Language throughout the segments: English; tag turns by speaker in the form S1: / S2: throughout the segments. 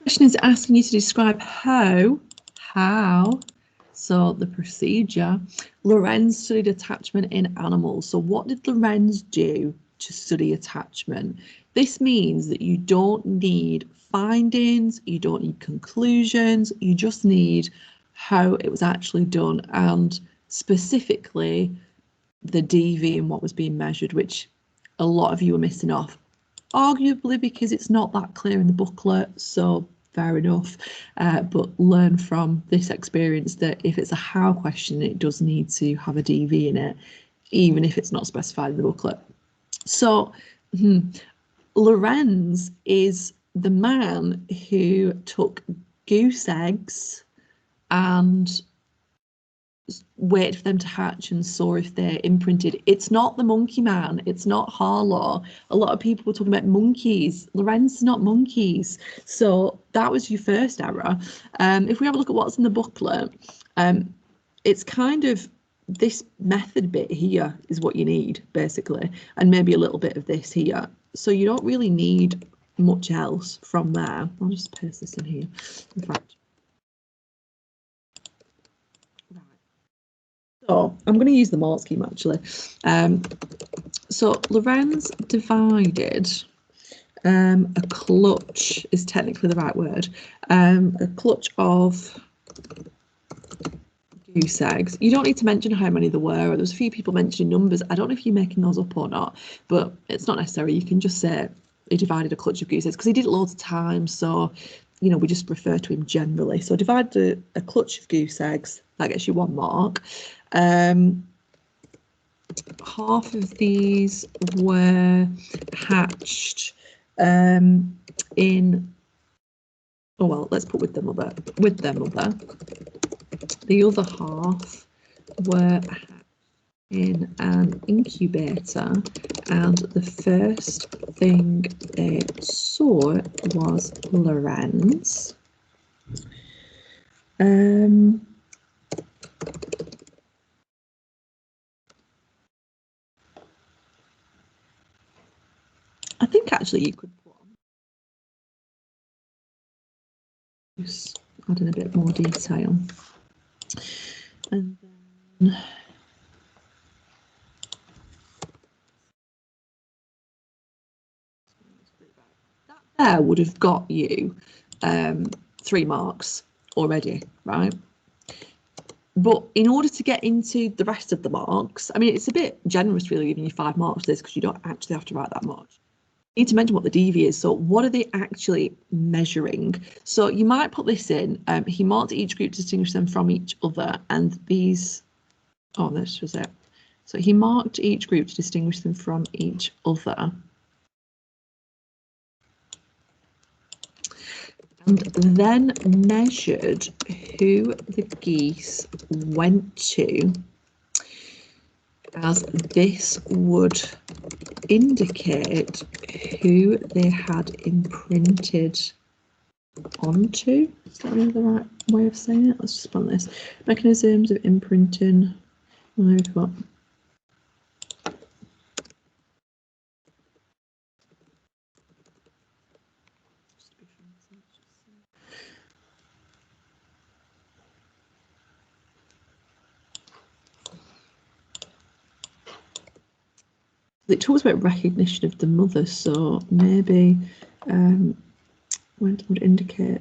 S1: Question is asking you to describe how, so the procedure, Lorenz studied attachment in animals. So what did Lorenz do to study attachment? This means that you don't need findings, you don't need conclusions, you just need how it was actually done, and specifically the DV and what was being measured, which a lot of you are missing off, arguably because it's not that clear in the booklet, so fair enough, but learn from this experience that if it's a how question, it does need to have a DV in it, even if it's not specified in the booklet. So Lorenz is the man who took goose eggs and waited for them to hatch and saw if they're imprinted. It's not the monkey man, it's not Harlow. A lot of people were talking about monkeys. Lorenz is not monkeys. So that was your first error. If we have a look at what's in the booklet, it's kind of this method bit here is what you need, basically, and maybe a little bit of this here. So you don't really need much else from there. I'll just paste this in here. In fact, so I'm going to use the Mort scheme actually. So Lorenz divided a clutch is technically the right word. A clutch of goose eggs. You don't need to mention how many there were. There was a few people mentioning numbers. I don't know if you're making those up or not, but it's not necessary. You can just say he divided a clutch of goose eggs because he did it loads of times. So, you know, we just refer to him generally. So divide a clutch of goose eggs. That gets you 1 mark. Half of these were hatched in, oh well, let's put with their mother. The other half were hatched in an incubator, and the first thing they saw was Lorenz. I think actually you could put on just add in a bit more detail. And then that there would have got you 3 marks already, right? But in order to get into the rest of the marks, I mean, it's a bit generous really giving you 5 marks for this because you don't actually have to write that much. You need to mention what the DV is. So what are they actually measuring? So you might put this in. He marked each group to distinguish them from each other, and these, oh, this was it. So he marked each group to distinguish them from each other. And then measured who the geese went to, as this would indicate who they had imprinted onto. Is that really the right way of saying it? Let's just put this. Mechanisms of imprinting. We've got it talks about recognition of the mother, so maybe would indicate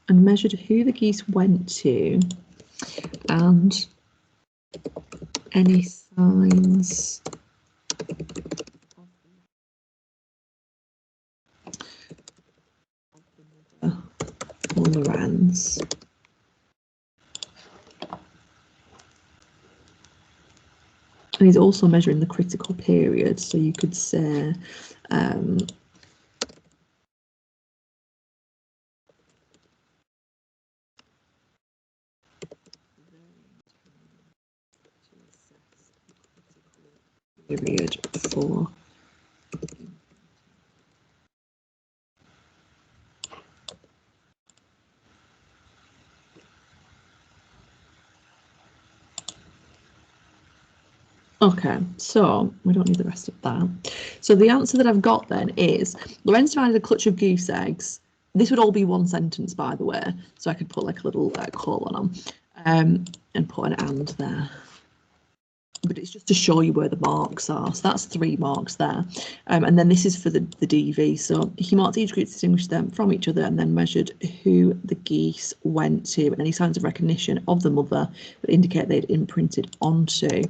S1: and measured who the geese went to and any signs of the Lorenz. And he's also measuring the critical period, so you could say period for okay, so we don't need the rest of that. So the answer that I've got then is Lorenz divided a clutch of goose eggs This would all be one sentence, by the way, so I could put like a little colon on and put an and there. But it's just to show you where the marks are. So that's 3 marks there. And then this is for the DV. So he marked each group, distinguished them from each other, and then measured who the geese went to and any signs of recognition of the mother that indicate they'd imprinted onto.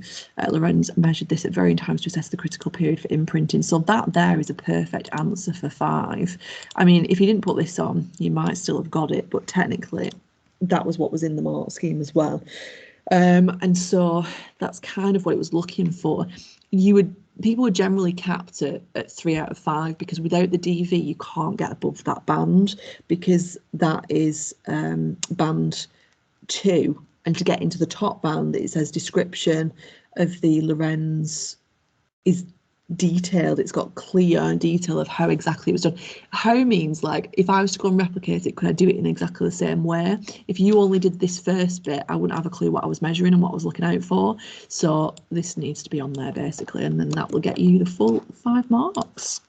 S1: Lorenz measured this at varying times to assess the critical period for imprinting. So that there is a perfect answer for 5. I mean, if you didn't put this on, you might still have got it, but technically that was what was in the mark scheme as well. And so that's kind of what it was looking for. People were generally capped at 3 out of 5 because without the DV you can't get above that band, because that is band 2, and to get into the top band it says description of the Lorenz is detailed. It's got clear detail of how exactly it was done. How means like if I was to go and replicate it, could I do it in exactly the same way? If you only did this first bit, I wouldn't have a clue what I was measuring and what I was looking out for. So this needs to be on there basically, and then that will get you the full 5 marks.